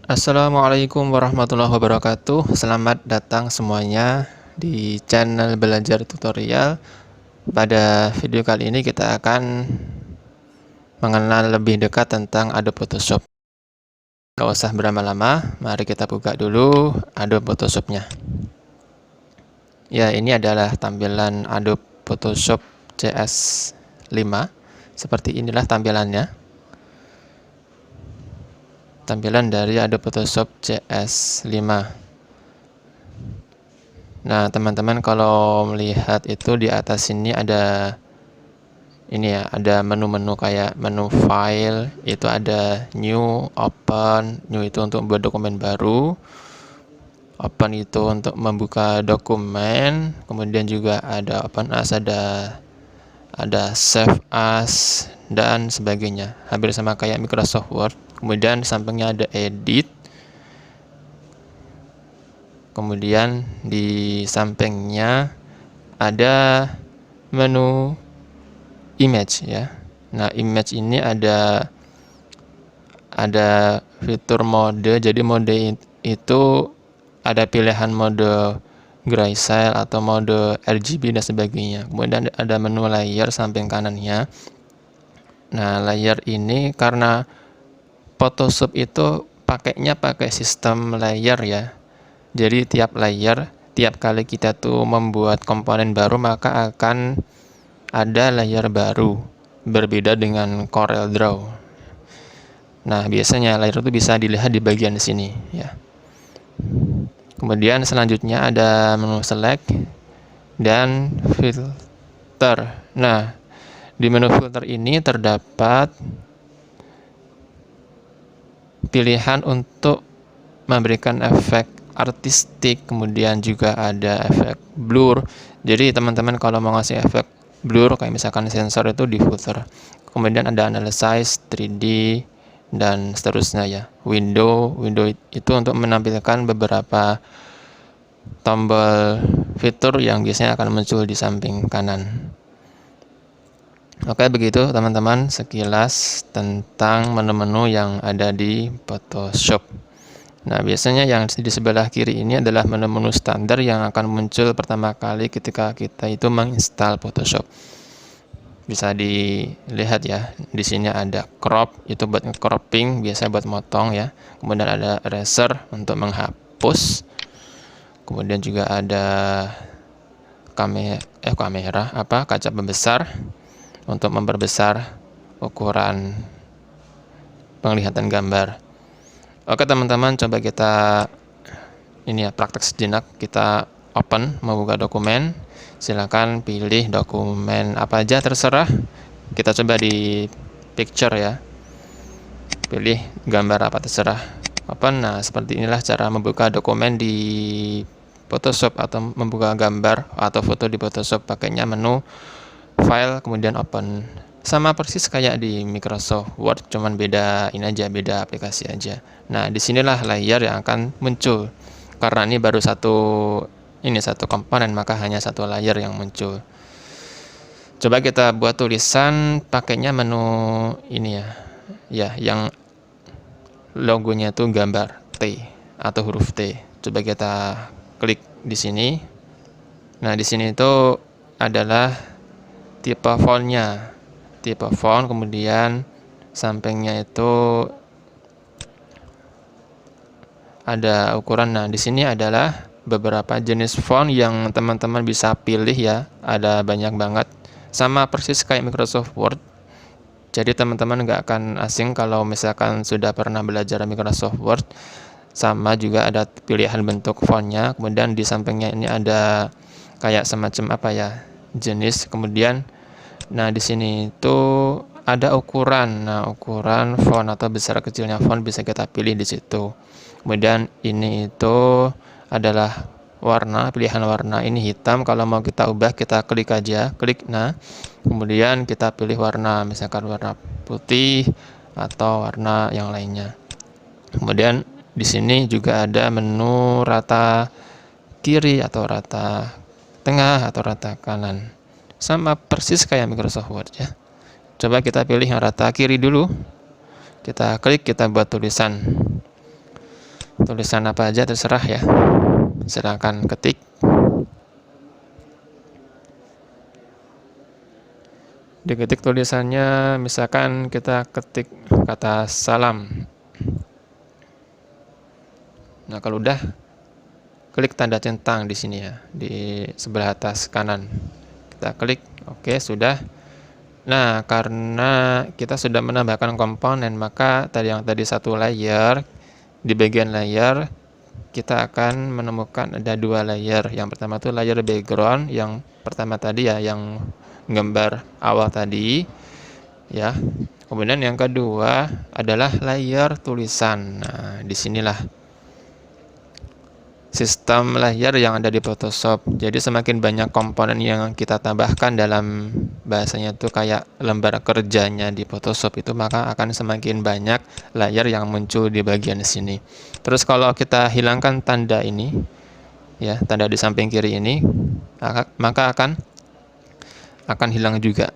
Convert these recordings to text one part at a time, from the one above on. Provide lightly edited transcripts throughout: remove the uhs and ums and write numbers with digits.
Assalamualaikum warahmatullahi wabarakatuh. Selamat datang semuanya di channel belajar tutorial. Pada video kali ini kita akan mengenal lebih dekat tentang Adobe Photoshop. Gak usah berlama-lama, mari kita buka dulu Adobe Photoshopnya. Ya, ini adalah tampilan Adobe Photoshop CS5. Seperti inilah tampilannya. Tampilan dari Adobe Photoshop CS5. Nah, teman-teman kalau melihat itu di atas sini ada ini ya, ada menu-menu kayak menu file, itu ada new, open. New itu untuk membuat dokumen baru. Open itu untuk membuka dokumen. Kemudian juga ada open as, ada save as dan sebagainya. Hampir sama kayak Microsoft Word. Kemudian di sampingnya ada edit. Kemudian di sampingnya ada menu image ya. Nah, image ini ada fitur mode. Jadi mode itu ada pilihan mode grayscale atau mode RGB dan sebagainya. Kemudian ada menu layer samping kanannya. Nah, layer ini karena Photoshop itu pakainya pakai sistem layer ya. Jadi tiap layer, tiap kali kita tuh membuat komponen baru, maka akan ada layer baru. Berbeda dengan Corel Draw. Nah, biasanya layer itu bisa dilihat di bagian sini ya. Kemudian selanjutnya ada menu select dan filter. Nah, di menu filter ini terdapat pilihan untuk memberikan efek artistik, kemudian juga ada efek blur. Jadi teman-teman kalau mau ngasih efek blur kayak misalkan sensor itu di filter. Kemudian ada analyze 3D dan seterusnya ya. Window itu untuk menampilkan beberapa tombol fitur yang biasanya akan muncul di samping kanan. Oke, begitu teman-teman sekilas tentang menu-menu yang ada di Photoshop. Nah, biasanya yang di sebelah kiri ini adalah menu-menu standar yang akan muncul pertama kali ketika kita itu menginstal Photoshop. Bisa dilihat ya, di sini ada crop, itu buat cropping, biasa buat motong ya. Kemudian ada eraser untuk menghapus. Kemudian juga ada kaca pembesar untuk memperbesar ukuran penglihatan gambar. Oke teman-teman, coba kita praktek sejenak. Kita open, membuka dokumen. Silakan pilih dokumen apa aja terserah. Kita coba di picture ya. Pilih gambar apa terserah. Open. Nah, seperti inilah cara membuka dokumen di Photoshop atau membuka gambar atau foto di Photoshop. Pakainya menu file kemudian open. Sama persis kayak di Microsoft Word, cuman beda beda aplikasi aja. Nah, disinilah layer yang akan muncul. Karena ini baru satu komponen, maka hanya satu layer yang muncul. Coba kita buat tulisan, pakainya menu ini ya. Ya, yang logonya itu gambar T atau huruf T. Coba kita klik di sini. Nah, di sini itu adalah tipe fontnya. Tipe font, kemudian sampingnya itu ada ukuran. Nah, di sini adalah beberapa jenis font yang teman-teman bisa pilih ya. Ada banyak banget. Sama persis kayak Microsoft Word. Jadi teman-teman nggak akan asing kalau misalkan sudah pernah belajar Microsoft Word. Sama juga ada pilihan bentuk fontnya. Kemudian di sampingnya ini ada kayak semacam jenis. Kemudian nah, di sini itu ada ukuran. Nah, ukuran font atau besar kecilnya font bisa kita pilih di situ. Kemudian ini itu adalah warna, pilihan warna. Ini hitam, kalau mau kita ubah kita klik aja, klik. Nah, kemudian kita pilih warna, misalkan warna putih atau warna yang lainnya. Kemudian di sini juga ada menu rata kiri atau rata tengah atau rata kanan. Sama persis kayak Microsoft Word ya. Coba kita pilih yang rata kiri dulu. Kita klik, kita buat tulisan. tulisan apa aja terserah ya, silakan ketik. Diketik tulisannya, misalkan kita ketik kata salam. Nah, kalau udah, klik tanda centang di sini ya, di sebelah atas kanan. Kita klik, oke, sudah. Nah, karena kita sudah menambahkan komponen, maka yang tadi satu layer, di bagian layer, kita akan menemukan ada dua layer. Yang pertama itu layer background, yang pertama tadi ya, yang gambar awal tadi ya. Kemudian yang kedua adalah layer tulisan. Nah, disinilah sistem layer yang ada di Photoshop. Jadi semakin banyak komponen yang kita tambahkan dalam bahasanya itu kayak lembar kerjanya di Photoshop itu, maka akan semakin banyak layer yang muncul di bagian sini. Terus kalau kita hilangkan tanda ini ya, tanda di samping kiri ini, maka akan hilang juga.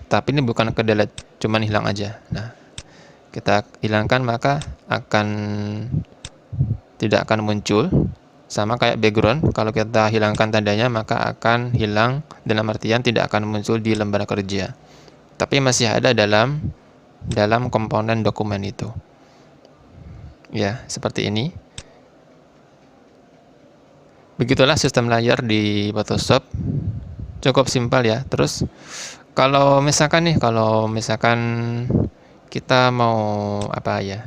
Tapi ini bukan ke delete, cuman hilang aja. Nah, kita hilangkan maka tidak akan muncul. Sama kayak background, kalau kita hilangkan tandanya maka akan hilang, dalam artian tidak akan muncul di lembar kerja. Tapi masih ada dalam komponen dokumen itu. Ya, seperti ini. Begitulah sistem layer di Photoshop. Cukup simpel ya. Terus kalau misalkan kita mau apa ya?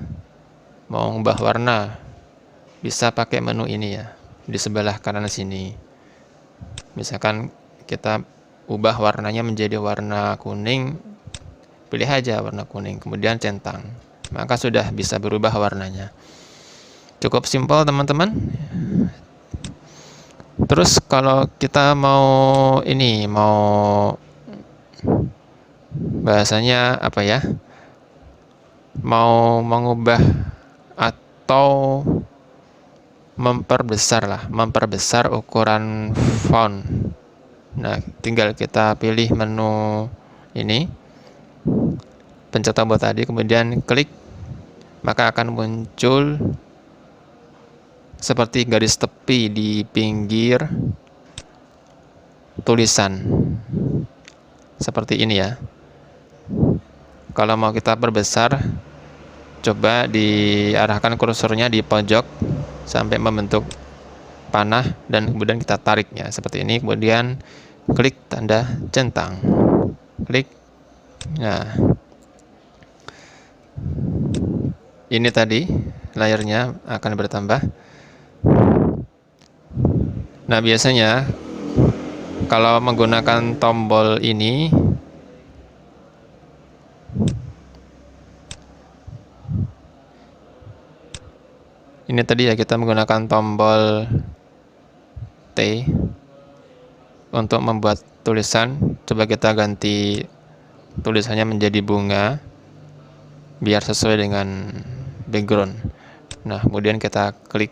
Mau ubah warna, bisa pakai menu ini ya, di sebelah kanan sini. Misalkan kita ubah warnanya menjadi warna kuning, pilih aja warna kuning, kemudian centang, maka sudah bisa berubah warnanya. Cukup simpel teman-teman. Terus kalau kita mau bahasanya apa ya, mau mengubah atau memperbesar ukuran font. Nah, tinggal kita pilih menu ini, pencet tombol tadi, kemudian klik, maka akan muncul seperti garis tepi di pinggir tulisan. Seperti ini ya. Kalau mau kita perbesar, coba diarahkan kursornya di pojok sampai membentuk panah, dan kemudian kita tariknya seperti ini, kemudian klik tanda centang, klik. Nah, ini tadi layernya akan bertambah. Nah, biasanya kalau menggunakan tombol ini, tadi ya, kita menggunakan tombol T untuk membuat tulisan. Coba kita ganti tulisannya menjadi bunga biar sesuai dengan background. Nah, kemudian kita klik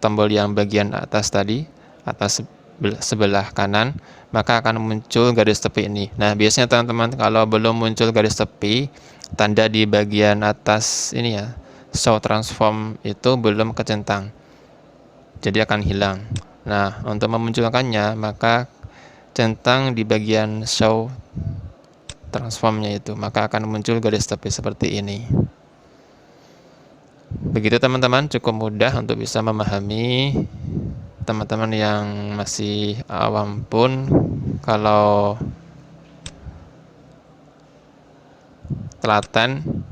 tombol yang bagian atas tadi, atas sebelah kanan, maka akan muncul garis tepi ini. Nah, biasanya teman-teman kalau belum muncul garis tepi, tanda di bagian atas ini ya, show transform itu belum kecentang, jadi akan hilang. Nah, untuk memunculkannya maka centang di bagian show transformnya itu, maka akan muncul garis tepi seperti ini. Begitu teman-teman, cukup mudah untuk bisa memahami. Teman-teman yang masih awam pun, kalau telaten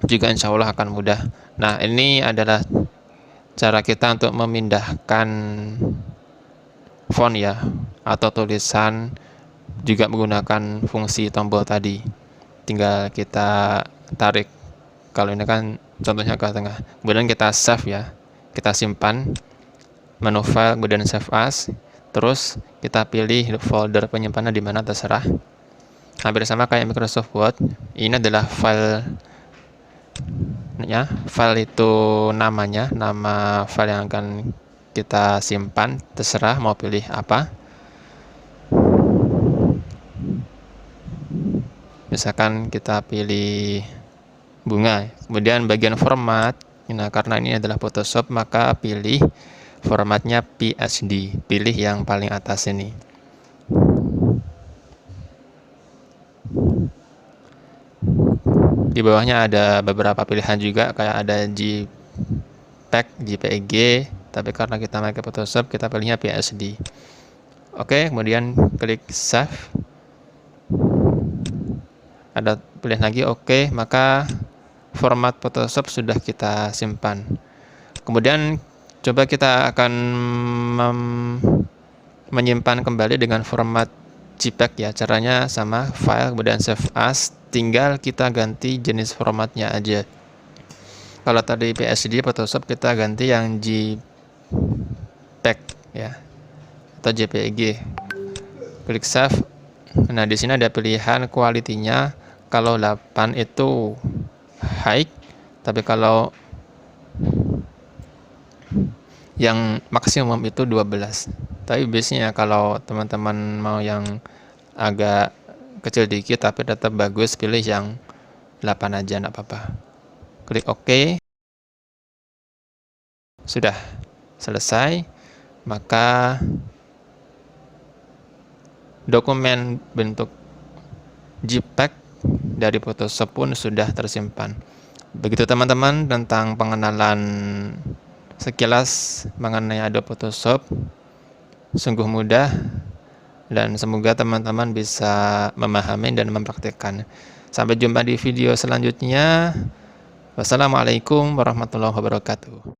juga insya Allah akan mudah. Nah, ini adalah cara kita untuk memindahkan font ya, atau tulisan, juga menggunakan fungsi tombol tadi. Tinggal kita tarik. Kalau ini kan contohnya ke tengah, kemudian kita save ya, kita simpan, menu file, kemudian save as, terus kita pilih folder penyimpanan di mana terserah. Hampir sama kayak Microsoft Word. Ini adalah file ya, file itu nama file yang akan kita simpan, terserah mau pilih apa. Misalkan kita pilih bunga, kemudian bagian format Nah, karena ini adalah Photoshop, maka pilih formatnya PSD, pilih yang paling atas ini. Di bawahnya ada beberapa pilihan juga, kayak ada JPEG, JPG, tapi karena kita pakai Photoshop, kita pilihnya PSD. Oke, kemudian klik Save. Ada pilihan lagi, oke, maka format Photoshop sudah kita simpan. Kemudian coba kita akan menyimpan kembali dengan format JPEG ya. Caranya sama, file kemudian save as, tinggal kita ganti jenis formatnya aja. Kalau tadi PSD Photoshop, kita ganti yang JPEG ya, atau JPG. Klik save. Nah, di sini ada pilihan kualitinya. Kalau 8 itu high, tapi kalau yang maksimum itu 12. Tapi biasanya kalau teman-teman mau yang agak kecil dikit tapi tetap bagus, pilih yang 8 aja, enggak apa-apa. Klik OK. Sudah selesai. Maka dokumen bentuk JPEG dari Photoshop pun sudah tersimpan. Begitu teman-teman tentang pengenalan sekilas mengenai Adobe Photoshop. Sungguh mudah dan semoga teman-teman bisa memahami dan mempraktikkan. Sampai jumpa di video selanjutnya. Wassalamualaikum warahmatullahi wabarakatuh.